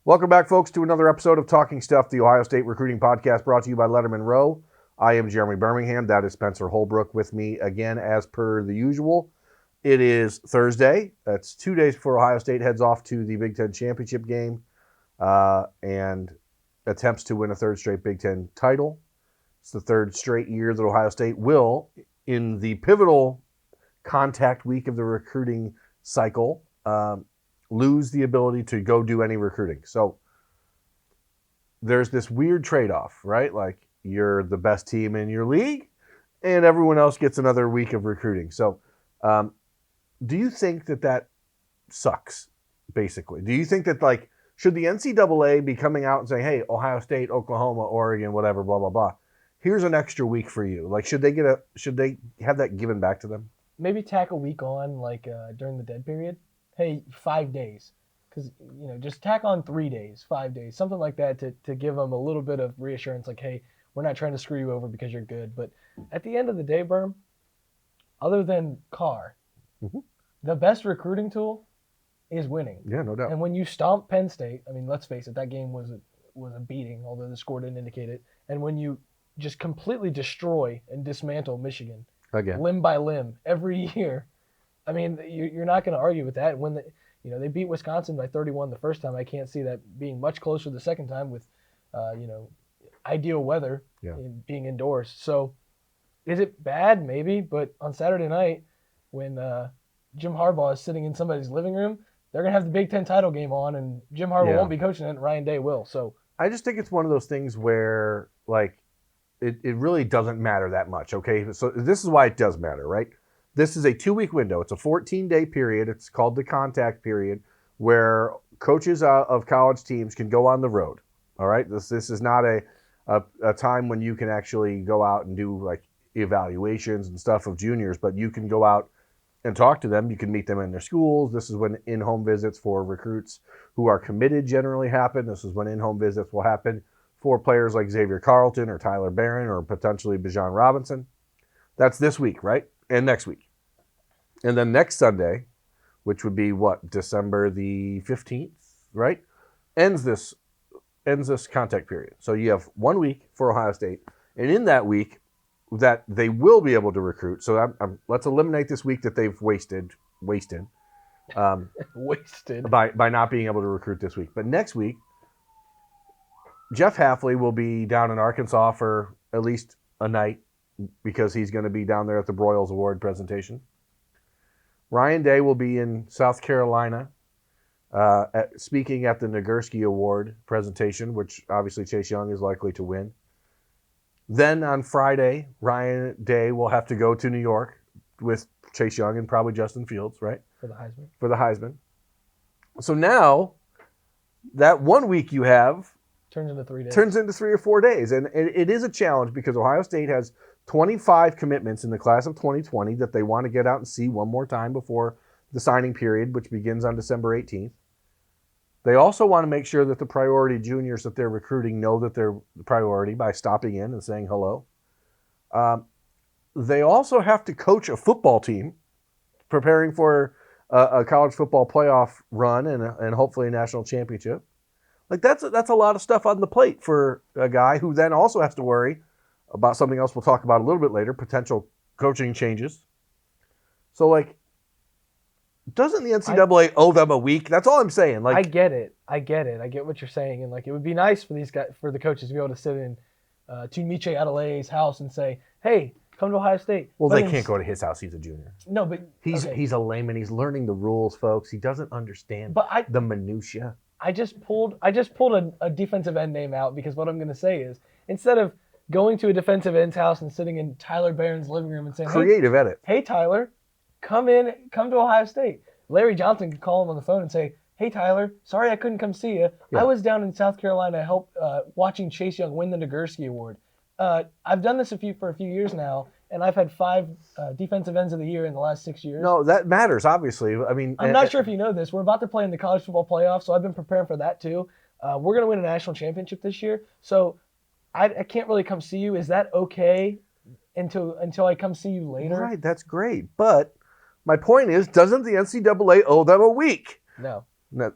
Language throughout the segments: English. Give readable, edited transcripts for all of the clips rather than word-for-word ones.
Welcome back, folks, to another episode of Talking Stuff, the Ohio State recruiting podcast brought to you by Lettermen Row. I am Jeremy Birmingham. That is Spencer Holbrook with me again, as per the usual. It is Thursday. That's 2 days before Ohio State heads off to the Big Ten championship game and attempts to win a third straight Big Ten title. It's the third straight year that Ohio State will, in the pivotal contact week of the recruiting cycle, lose the ability to go do any recruiting. So there's this weird trade-off, right? Like, you're the best team in your league and everyone else gets another week of recruiting. So do you think that sucks, basically? Do you think that, like, should the NCAA be coming out and saying, hey, Ohio State, Oklahoma, Oregon, whatever, blah, blah, blah, here's an extra week for you? Like, should they have that given back to them? Maybe tack a week on, like, during the dead period. Hey, 5 days. Because, just tack on 3 days, 5 days, something like that to give them a little bit of reassurance, like, hey, we're not trying to screw you over because you're good. But at the end of the day, Berm, other than Carr, the best recruiting tool is winning. Yeah, no doubt. And when you stomp Penn State, I mean, let's face it, that game was a beating, although the score didn't indicate it. And when you just completely destroy and dismantle Michigan, again, limb by limb, every year, I mean, you're not going to argue with that. When they beat Wisconsin by 31 the first time, I can't see that being much closer the second time with, ideal weather being indoors. So, is it bad? Maybe, but on Saturday night, when Jim Harbaugh is sitting in somebody's living room, they're going to have the Big Ten title game on, and Jim Harbaugh won't be coaching it, and Ryan Day will. So, I just think it's one of those things where, like, it really doesn't matter that much. Okay, so this is why it does matter, right? This is a 2-week window. It's a 14-day period. It's called the contact period, where coaches of college teams can go on the road. All right, this is not a time when you can actually go out and do, like, evaluations and stuff of juniors, but you can go out and talk to them. You can meet them in their schools. This is when in-home visits for recruits who are committed generally happen. This is when in-home visits will happen for players like Xavier Carlton or Tyler Barron or potentially Bijan Robinson. That's this week, right? And next week. And then next Sunday, which would be December the 15th, right? Ends this contact period. So you have 1 week for Ohio State. And in that week that they will be able to recruit. So let's eliminate this week that they've wasted by not being able to recruit this week. But next week, Jeff Hafley will be down in Arkansas for at least a night because he's going to be down there at the Broyles Award presentation. Ryan Day will be in South Carolina speaking at the Nagurski Award presentation, which obviously Chase Young is likely to win. Then on Friday, Ryan Day will have to go to New York with Chase Young and probably Justin Fields, right? For the Heisman. So now that 1 week you have turns into 3 days. Turns into 3 or 4 days. And it is a challenge because Ohio State has 25 commitments in the class of 2020 that they want to get out and see one more time before the signing period, which begins on December 18th. They also want to make sure that the priority juniors that they're recruiting know that they're the priority by stopping in and saying hello. They also have to coach a football team preparing for a college football playoff run and hopefully a national championship. Like, that's a lot of stuff on the plate for a guy who then also has to worry about something else we'll talk about a little bit later, potential coaching changes. So, like, doesn't the NCAA owe them a week? That's all I'm saying. Like, I get it. I get what you're saying. And, like, it would be nice for these guys, for the coaches to be able to sit in Tunmiche Adelaide's house and say, hey, come to Ohio State. Well, they can't go to his house. He's a junior. No, but he's a layman. He's learning the rules, folks. He doesn't understand the minutia. I just pulled a defensive end name out because what I'm going to say is, instead of going to a defensive end's house and sitting in Tyler Barron's living room and saying, creative edit. Hey, Tyler, come to Ohio State. Larry Johnson could call him on the phone and say, hey, Tyler, sorry I couldn't come see you. Yeah. I was down in South Carolina watching Chase Young win the Nagurski Award. I've done this for a few years now, and I've had 5 defensive ends of the year in the last 6 years. No, that matters, obviously. I mean, I'm not sure if you know this. We're about to play in the college football playoff, so I've been preparing for that too. We're going to win a national championship this year, so I can't really come see you. Is that okay until I come see you later? Right, that's great. But my point is, doesn't the NCAA owe them a week? No.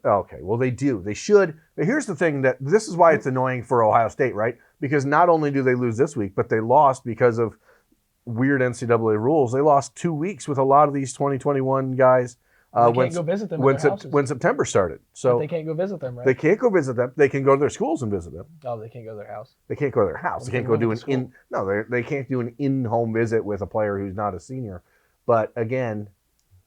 Okay, well, they do. They should. But here's the thing that this is why it's annoying for Ohio State, right? Because not only do they lose this week, but they lost because of weird NCAA rules. They lost 2 weeks with a lot of these 2021 guys They can't go visit them in their houses. when September started. So But they can't go visit them, right? they can't go visit them. They can go to their schools and visit them. Oh, they can't go to their house. They can't go to their house. They can't go do they can't do an in-home visit with a player who's not a senior. But again,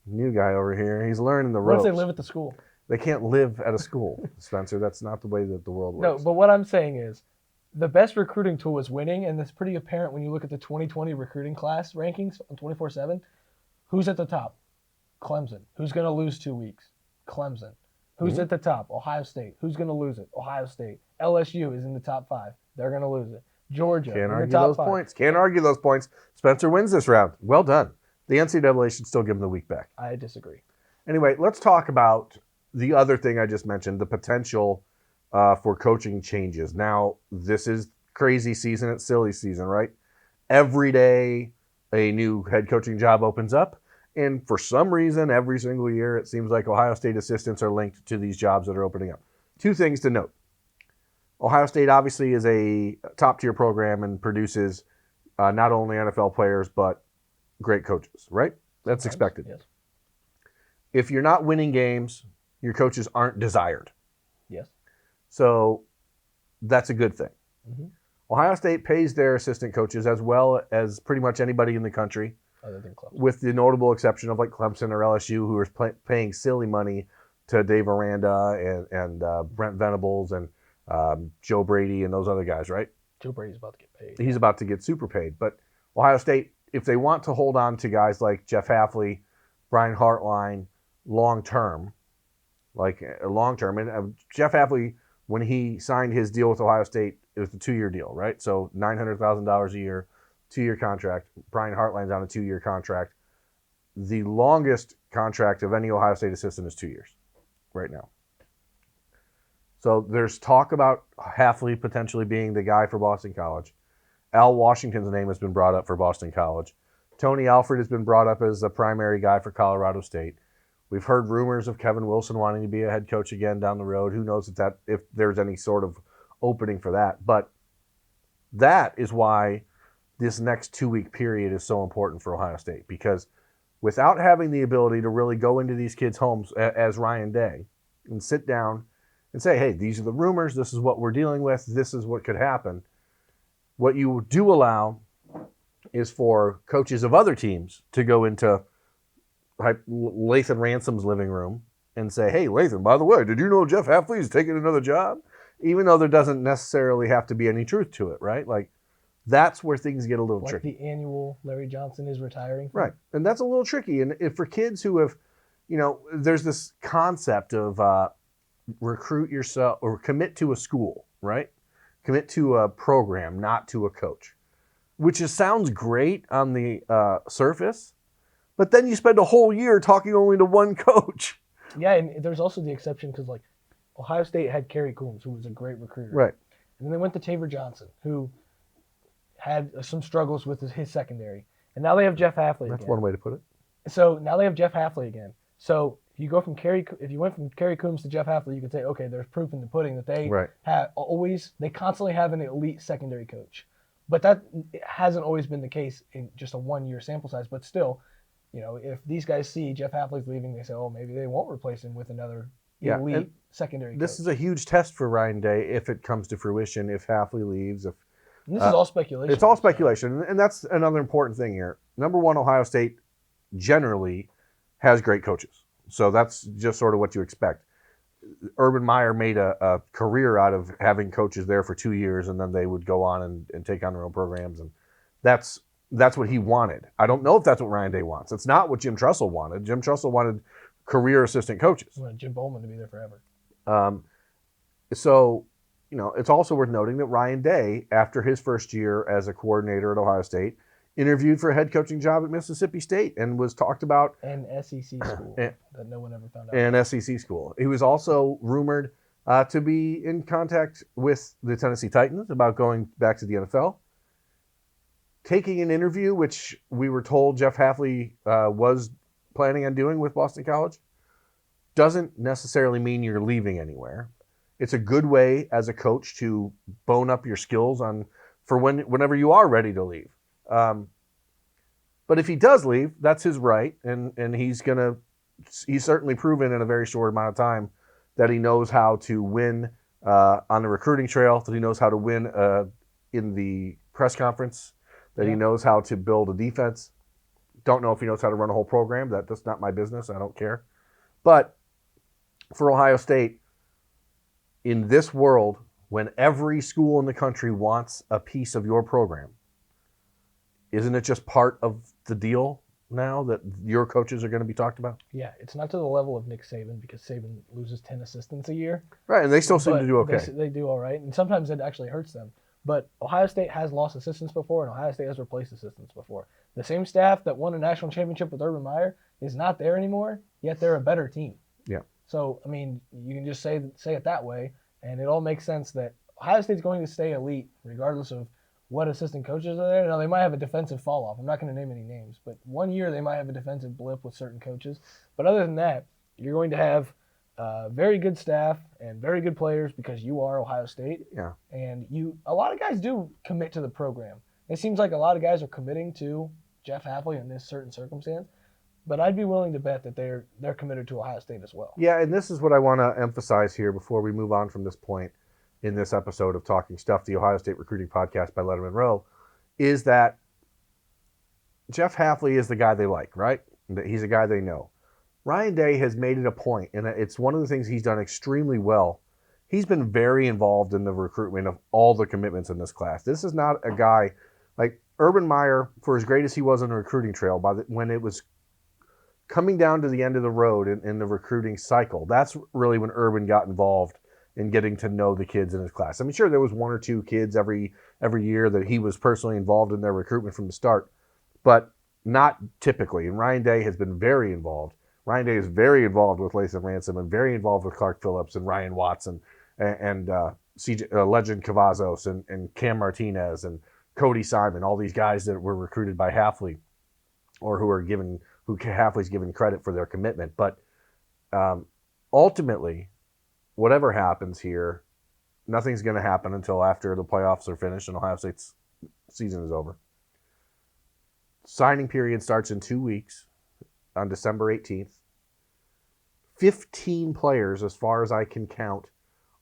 new guy over here, he's learning the ropes. What if they live at the school? They can't live at a school, Spencer. That's not the way that the world works. No, but what I'm saying is the best recruiting tool is winning, and it's pretty apparent when you look at the 2020 recruiting class rankings on 24/7. Who's at the top? Clemson. Who's going to lose 2 weeks? Clemson. Who's at the top? Ohio State. Who's going to lose it? Ohio State. LSU is in the top 5. They're going to lose it. Georgia. Can't in the argue top those 5. points. Can't argue those points. Spencer wins this round. Well done. The NCAA should still give him the week back. I disagree. Anyway, let's talk about the other thing I just mentioned, the potential for coaching changes. Now, this is crazy season. It's silly season, right? Every day, a new head coaching job opens up. And for some reason, every single year, it seems like Ohio State assistants are linked to these jobs that are opening up. 2 things to note. Ohio State obviously is a top-tier program and produces not only NFL players, but great coaches, right? That's expected. Yes. If you're not winning games, your coaches aren't desired. Yes. So that's a good thing. Mm-hmm. Ohio State pays their assistant coaches as well as pretty much anybody in the country, Other than Clemson. with the notable exception of like Clemson or LSU, who are paying silly money to Dave Aranda and Brent Venables and Joe Brady and those other guys, right? Joe Brady's about to get paid. He's about to get super paid. But Ohio State, if they want to hold on to guys like Jeff Hafley, Brian Hartline, long-term, and Jeff Hafley, when he signed his deal with Ohio State, it was a 2-year deal, right? So $900,000 a year, 2-year contract. Brian Hartline's on a 2-year contract. The longest contract of any Ohio State assistant is 2 years right now. So there's talk about Hafley potentially being the guy for Boston College. Al Washington's name has been brought up for Boston College. Tony Alford has been brought up as the primary guy for Colorado State. We've heard rumors of Kevin Wilson wanting to be a head coach again down the road. Who knows if there's any sort of opening for that. But that is why this next 2-week period is so important for Ohio State, because without having the ability to really go into these kids' homes as Ryan Day and sit down and say, hey, these are the rumors, this is what we're dealing with, this is what could happen. What you do allow is for coaches of other teams to go into Lathan Ransom's living room and say, hey, Lathan, by the way, did you know Jeff Hafley is taking another job? Even though there doesn't necessarily have to be any truth to it, right? Like, that's where things get a little tricky. Like the annual Larry Johnson is retiring. Right. And that's a little tricky. And if for kids who have, there's this concept of recruit yourself or commit to a school, right? Commit to a program, not to a coach, which sounds great on the surface, but then you spend a whole year talking only to one coach. Yeah, and there's also the exception because, like, Ohio State had Kerry Coombs, who was a great recruiter. Right. And then they went to Taver Johnson, who had some struggles with his secondary. And now they have Jeff Hafley That's again. one way to put it. So now they have Jeff Hafley again. So if you went from Kerry Coombs to Jeff Hafley, you could say, okay, there's proof in the pudding that they they constantly have an elite secondary coach. But that hasn't always been the case in just a 1-year sample size. But still, if these guys see Jeff Hafley's leaving, they say, oh, maybe they won't replace him with another elite secondary coach. This is a huge test for Ryan Day if it comes to fruition, if Hafley leaves. And this is all speculation. It's all speculation, and that's another important thing here. Number one, Ohio State generally has great coaches. So that's just sort of what you expect. Urban Meyer made a career out of having coaches there for 2 years, and then they would go on and take on their own programs, and that's what he wanted. I don't know if that's what Ryan Day wants. It's not what Jim Tressel wanted. Jim Tressel wanted career assistant coaches. I wanted Jim Bowman to be there forever. So, it's also worth noting that Ryan Day, after his first year as a coordinator at Ohio State, interviewed for a head coaching job at Mississippi State and was talked about. An SEC school that no one ever found out. An SEC school. He was also rumored to be in contact with the Tennessee Titans about going back to the NFL. Taking an interview, which we were told Jeff Hafley was planning on doing with Boston College. doesn't necessarily mean you're leaving anywhere. It's a good way as a coach to bone up your skills for whenever you are ready to leave. But if he does leave, that's his right, and he's certainly proven in a very short amount of time that he knows how to win on the recruiting trail, that he knows how to win in the press conference, that he knows how to build a defense. Don't know if he knows how to run a whole program. That's not my business. I don't care. But for Ohio State, in this world, when every school in the country wants a piece of your program, isn't it just part of the deal now that your coaches are going to be talked about? Yeah, it's not to the level of Nick Saban, because Saban loses 10 assistants a year. Right, and they still seem to do okay. They do all right, and sometimes it actually hurts them. But Ohio State has lost assistants before, and Ohio State has replaced assistants before. The same staff that won a national championship with Urban Meyer is not there anymore, yet they're a better team. Yeah. So, I mean, you can just say it that way, and it all makes sense that Ohio State's going to stay elite regardless of what assistant coaches are there. Now, they might have a defensive fall off. I'm not going to name any names, but one year they might have a defensive blip with certain coaches. But other than that, you're going to have very good staff and very good players because you are Ohio State. Yeah. And a lot of guys do commit to the program. It seems like a lot of guys are committing to Jeff Hafley in this certain circumstance, but I'd be willing to bet that they're committed to Ohio State as well. Yeah, and this is what I want to emphasize here before we move on from this point in this episode of Talking Stuff, the Ohio State Recruiting Podcast by Lettermen Row, is that Jeff Hafley is the guy they like, right? He's a guy they know. Ryan Day has made it a point, and it's one of the things he's done extremely well. He's been very involved in the recruitment of all the commitments in this class. This is not a guy like Urban Meyer, for as great as he was on the recruiting trail, when it was coming down to the end of the road in the recruiting cycle, that's really when Urban got involved in getting to know the kids in his class. I mean, sure, there was one or two kids every year that he was personally involved in their recruitment from the start, but not typically. And Ryan Day has been very involved. Ryan Day is very involved with Lathan Ransom and very involved with Clark Phillips and Ryan Watson and Legend Cavazos and Cam Martinez and Cody Simon, all these guys that were recruited by Hafley or who Hafley's given credit for their commitment. But ultimately, whatever happens here, nothing's going to happen until after the playoffs are finished and Ohio State's season is over. Signing period starts in 2 weeks on December 18th. 15 players, as far as I can count,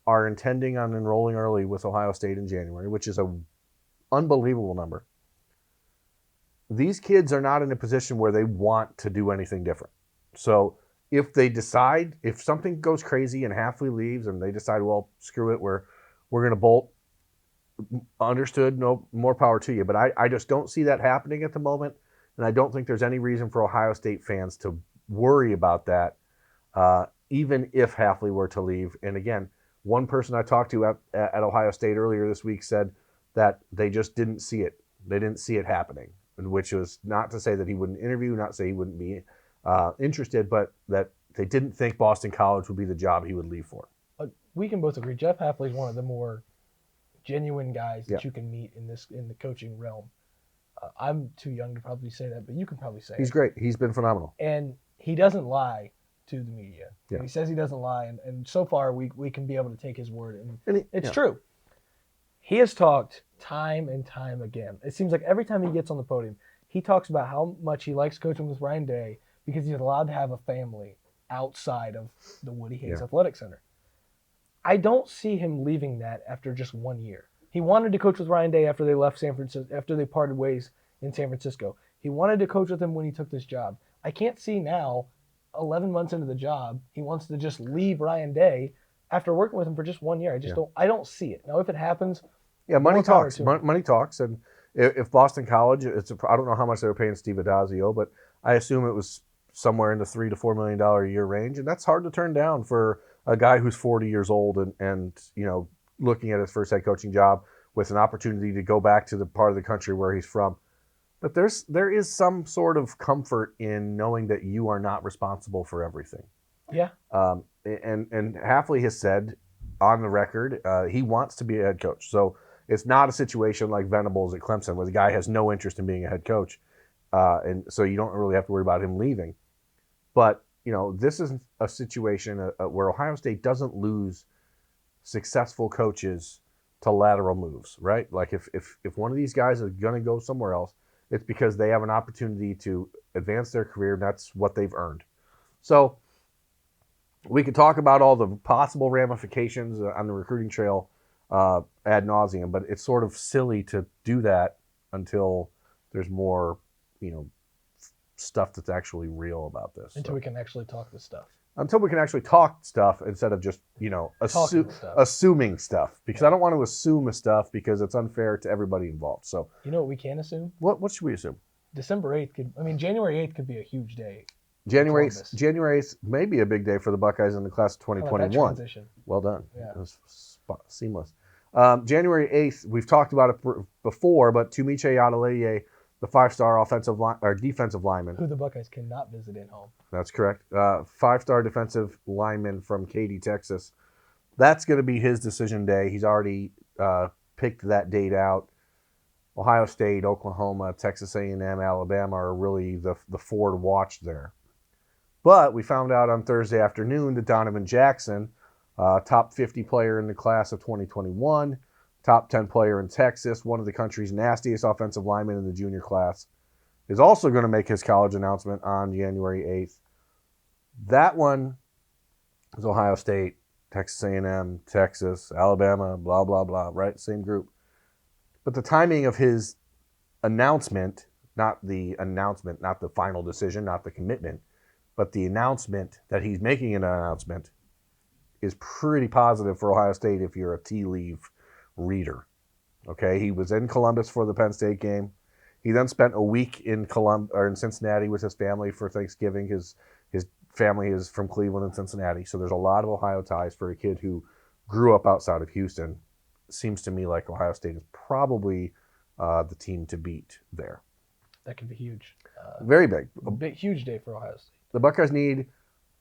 are intending on enrolling early with Ohio State in January, which is an unbelievable number. These kids are not in a position where they want to do anything different. So if something goes crazy and Hafley leaves and they decide, well, screw it, we're going to bolt, understood, no more power to you. But I just don't see that happening at the moment, and I don't think there's any reason for Ohio State fans to worry about that, even if Hafley were to leave. And again, one person I talked to at Ohio State earlier this week said that they just didn't see it. They didn't see it happening, which was not to say that he wouldn't interview, not to say he wouldn't be interested, but that they didn't think Boston College would be the job he would leave for. We can both agree. Jeff Hafley is one of the more genuine guys that you can meet in the coaching realm. I'm too young to probably say that, but you can probably say he's great. He's been phenomenal, and he doesn't lie to the media. Yeah. He says he doesn't lie, and so far we can be able to take his word, and it's true. He has talked time and time again. It seems like every time he gets on the podium, he talks about how much he likes coaching with Ryan Day because he's allowed to have a family outside of the Woody Hayes Athletic Center. I don't see him leaving that after just 1 year. He wanted to coach with Ryan Day after they left San Francisco, after they parted ways in San Francisco. He wanted to coach with him when he took this job. I can't see now, 11 months into the job, he wants to just leave Ryan Day after working with him for just 1 year. I don't see it. Now, if it happens, money talks. Money talks, and if Boston College, I don't know how much they were paying Steve Adazio, but I assume it was somewhere in the $3 to $4 million a year range, and that's hard to turn down for a guy who's 40 years old and looking at his first head coaching job with an opportunity to go back to the part of the country where he's from. But there is some sort of comfort in knowing that you are not responsible for everything. Yeah. And Hafley has said on the record he wants to be a head coach. So it's not a situation like Venables at Clemson where the guy has no interest in being a head coach. And so you don't really have to worry about him leaving. But this is a situation where Ohio State doesn't lose successful coaches to lateral moves, right? Like if one of these guys is going to go somewhere else, it's because they have an opportunity to advance their career, and that's what they've earned. So we could talk about all the possible ramifications on the recruiting trail ad nauseum, but it's sort of silly to do that until there's more, stuff that's actually real about this. Until we can actually talk this stuff. Until we can actually talk stuff instead of just, assuming stuff. Because I don't want to assume stuff because it's unfair to everybody involved. So you know what we can assume? What should we assume? January 8th could be a huge day. January 8th may be a big day for the Buckeyes in the class of 2021. Well done. Yeah. It was seamless. January 8th, we've talked about it before, but Tumiche Adeleye, the 5-star defensive lineman. Who the Buckeyes cannot visit at home. That's correct. 5-star defensive lineman from Katy, Texas. That's going to be his decision day. He's already picked that date out. Ohio State, Oklahoma, Texas A&M, Alabama are really the four to watch there. But we found out on Thursday afternoon that Donovan Jackson, top 50 player in the class of 2021, top 10 player in Texas, one of the country's nastiest offensive linemen in the junior class, is also going to make his college announcement on January 8th. That one is Ohio State, Texas A&M, Texas, Alabama, blah, blah, blah, right? Same group. But the timing of his announcement, not the final decision, not the commitment, but the announcement that he's making an announcement is pretty positive for Ohio State if you're a tea leaf reader. Okay, he was in Columbus for the Penn State game. He then spent a week in Cincinnati with his family for Thanksgiving. His family is from Cleveland and Cincinnati, so there's a lot of Ohio ties for a kid who grew up outside of Houston. Seems to me like Ohio State is probably the team to beat there. That could be huge. Very big. Huge day for Ohio State. The Buckeyes need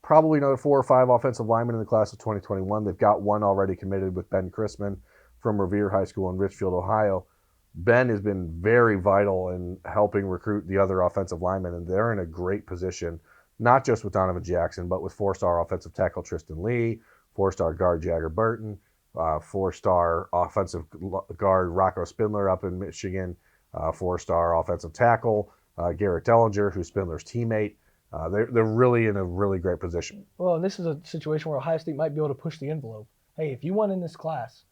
probably another 4 or 5 offensive linemen in the class of 2021. They've got one already committed with Ben Chrisman from Revere High School in Richfield, Ohio. Ben has been very vital in helping recruit the other offensive linemen, and they're in a great position, not just with Donovan Jackson, but with 4-star offensive tackle Tristan Lee, 4-star guard Jagger Burton, 4-star offensive guard Rocco Spindler up in Michigan, 4-star offensive tackle Garrett Dellinger, who's Spindler's teammate. They're really in a really great position. Well, and this is a situation where Ohio State might be able to push the envelope. Hey, if you want in this class,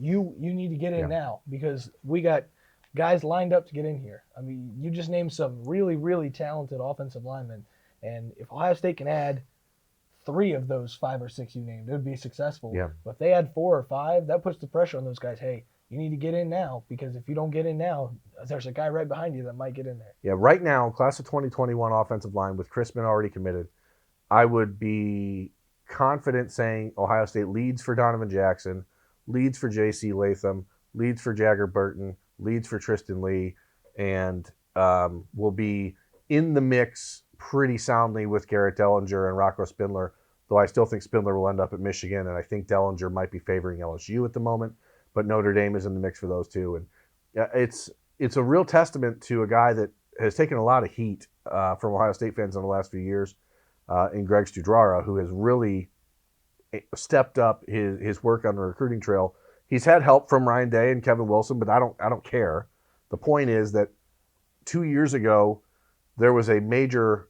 you need to get in now because we got guys lined up to get in here. I mean, you just named some really, really talented offensive linemen, and if Ohio State can add 3 of those 5 or 6 you named, it would be successful. Yeah. But if they add 4 or 5, that puts the pressure on those guys. Hey, you need to get in now because if you don't get in now, there's a guy right behind you that might get in there. Yeah, right now, class of 2021 offensive line with Chrisman already committed, I would be confident saying Ohio State leads for Donovan Jackson, leads for J.C. Latham, leads for Jagger Burton, leads for Tristan Lee, and will be in the mix pretty soundly with Garrett Dellinger and Rocco Spindler, though I still think Spindler will end up at Michigan, and I think Dellinger might be favoring LSU at the moment, but Notre Dame is in the mix for those two. And it's a real testament to a guy that has taken a lot of heat from Ohio State fans in the last few years in Greg Studrara, who has really stepped up his work on the recruiting trail. He's had help from Ryan Day and Kevin Wilson, but I don't care. The point is that 2 years ago, there was a major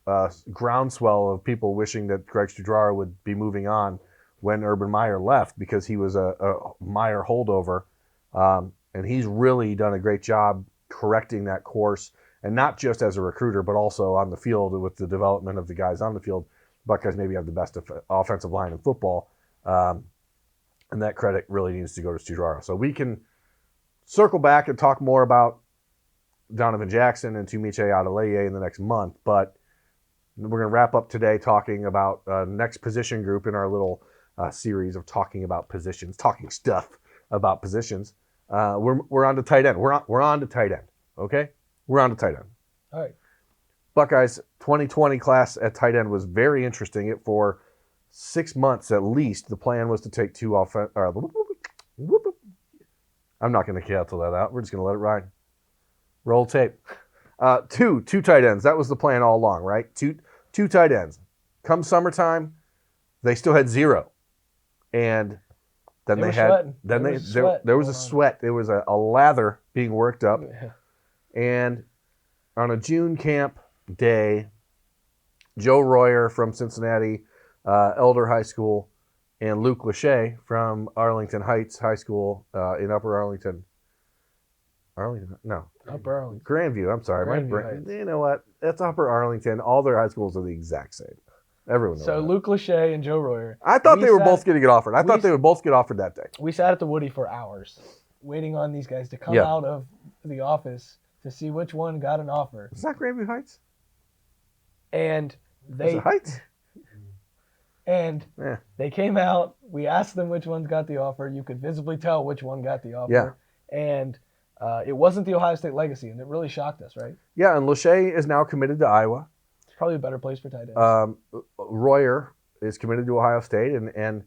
groundswell of people wishing that Greg Studrara would be moving on when Urban Meyer left because he was a Meyer holdover. And he's really done a great job correcting that course, and not just as a recruiter, but also on the field with the development of the guys on the field. Buckeyes maybe have the best offensive line in football, and that credit really needs to go to Studrara. So we can circle back and talk more about Donovan Jackson and Tumiche Adeleye in the next month, but we're going to wrap up today talking about next position group in our little series of talking about positions, talking stuff about positions. We're on to tight end. We're on to tight end. Okay, we're on to tight end. All right. Buckeyes 2020 class at tight end was very interesting. For 6 months at least, the plan was to take 2 offense. I'm not going to cancel that out. We're just going to let it ride. Roll tape. Two tight ends. That was the plan all along, right? Two tight ends. come summertime, they still had 0. And then They were sweating. then There was a sweat there was a going on. sweat. There was a lather being worked up. Yeah. And on a June camp day, Joe Royer from Cincinnati Elder High School and Luke Lachey from Arlington Heights High School in Upper Arlington. Upper Arlington. Grandview. I'm sorry. Grandview Heights. You know what? That's Upper Arlington. All their high schools are the exact same. Everyone knows So that. Luke Lachey and Joe Royer. I thought they were sat- both getting it offered. I thought they would both get offered that day. We sat at the Woody for hours, waiting on these guys to come Yeah. out of the office to see which one got an offer. It's not Grandview Heights. And Is they it Heights? and Yeah. they came out. We asked them which ones got the offer. You could visibly tell which one got the offer. Yeah. And it wasn't the Ohio State legacy, and it really shocked us, right? Yeah, and Lachey is now committed to Iowa. It's probably a better place for tight ends. Royer is committed to Ohio State, and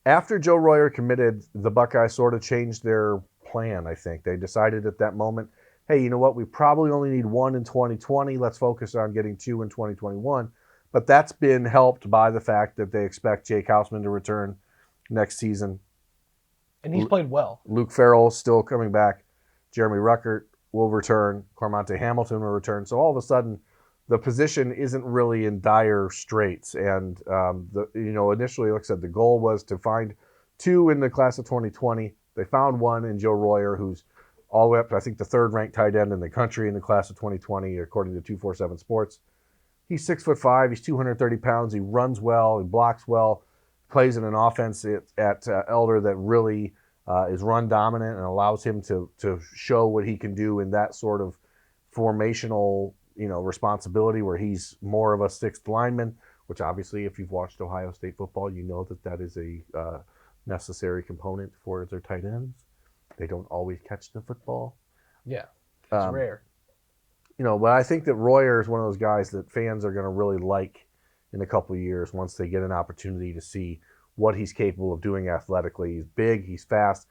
after Joe Royer committed, the Buckeyes sort of changed their plan. I think they decided at that moment, hey, you know what? We probably only need 1 in 2020. Let's focus on getting 2 in 2021. But that's been helped by the fact that they expect Jake Hausman to return next season. And he's played well. Luke Farrell's still coming back. Jeremy Ruckert will return. Cormonte Hamilton will return. So all of a sudden, the position isn't really in dire straits. And initially, like I said, the goal was to find 2 in the class of 2020. They found 1 in Joe Royer, who's all the way up to, I think, the 3rd-ranked tight end in the country in the class of 2020, according to 247 Sports. He's 6'5". He's 230 pounds. He runs well. He blocks well. Plays in an offense at Elder that really is run dominant and allows him to show what he can do in that sort of formational responsibility where he's more of a 6th lineman, which obviously if you've watched Ohio State football, you know that is a necessary component for their tight ends. They don't always catch the football. Yeah, it's rare. But I think that Royer is one of those guys that fans are going to really like in a couple of years once they get an opportunity to see what he's capable of doing athletically. He's big, he's fast,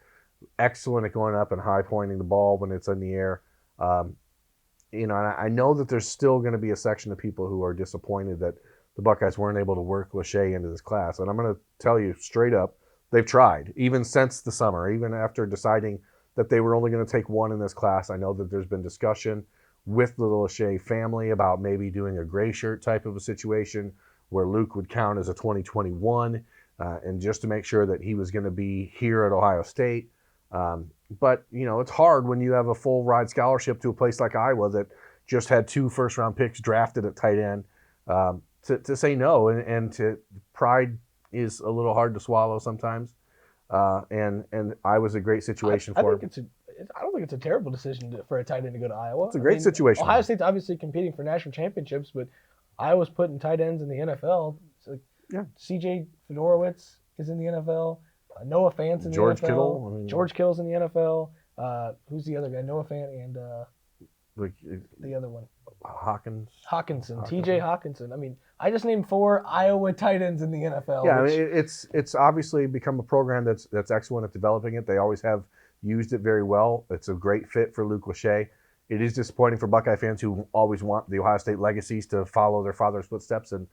excellent at going up and high pointing the ball when it's in the air. And I know that there's still going to be a section of people who are disappointed that the Buckeyes weren't able to work Lachey into this class. And I'm going to tell you straight up, they've tried, even since the summer, even after deciding that they were only going to take 1 in this class. I know that there's been discussion with the Lachey family about maybe doing a gray shirt type of a situation where Luke would count as a 2021 and just to make sure that he was going to be here at Ohio State. But, it's hard when you have a full ride scholarship to a place like Iowa that just had 2 first-round picks drafted at tight end to say no. And to pride is a little hard to swallow sometimes. And Iowa's a great situation for him. I don't think it's a terrible decision for a tight end to go to Iowa. It's a great situation. Ohio State's obviously competing for national championships, but Iowa's putting tight ends in the NFL. So C.J. Fedorowicz is in the NFL. Noah Fant's in the George NFL. Kittle. George Kittle's in the NFL. Who's the other guy? Noah Fant and the other one. Hawkinson. T.J. Hawkinson. I just named 4 Iowa tight ends in the NFL. Yeah, it's obviously become a program that's excellent at developing it. They always have used it very well. It's a great fit for Luke Lachey. It is disappointing for Buckeye fans who always want the Ohio State legacies to follow their father's footsteps. And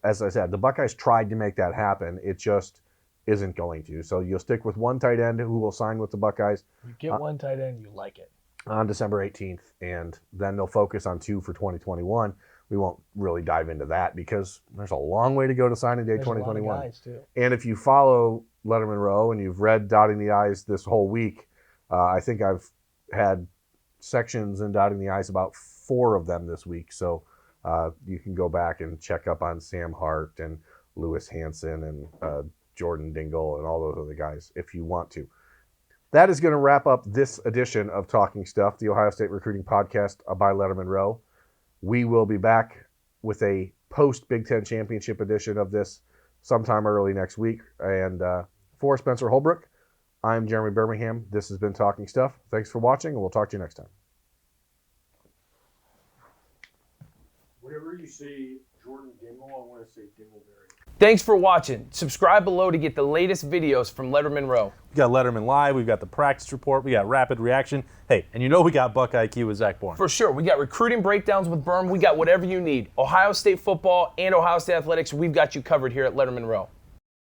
as I said, the Buckeyes tried to make that happen. It just isn't going to. So you'll stick with 1 tight end who will sign with the Buckeyes. You get 1 tight end, you like it. On December 18th, and then they'll focus on 2 for 2021. We won't really dive into that because there's a long way to go to signing day 2021. A lot of guys too. And if you follow Lettermen Row and you've read Dotting the I's this whole week, I think I've had sections in Dotting the I's about 4 of them this week. So you can go back and check up on Sam Hart and Lewis Hansen and Jordan Dingle and all those other guys if you want to. That is going to wrap up this edition of Talking Stuff, the Ohio State Recruiting Podcast by Lettermen Row. We will be back with a post-Big Ten Championship edition of this sometime early next week. And for Spencer Holbrook, I'm Jeremy Birmingham. This has been Talking Stuff. Thanks for watching, and we'll talk to you next time. Whenever you say Jordan Dingle, I want to say Dingleberry. Thanks for watching. Subscribe below to get the latest videos from Lettermen Row. We got Letterman Live, we've got the practice report, we got rapid reaction. Hey, and you know we got Buckeye IQ with Zach Bourne. For sure. We got recruiting breakdowns with Berm. We got whatever you need. Ohio State football and Ohio State athletics, we've got you covered here at Lettermen Row.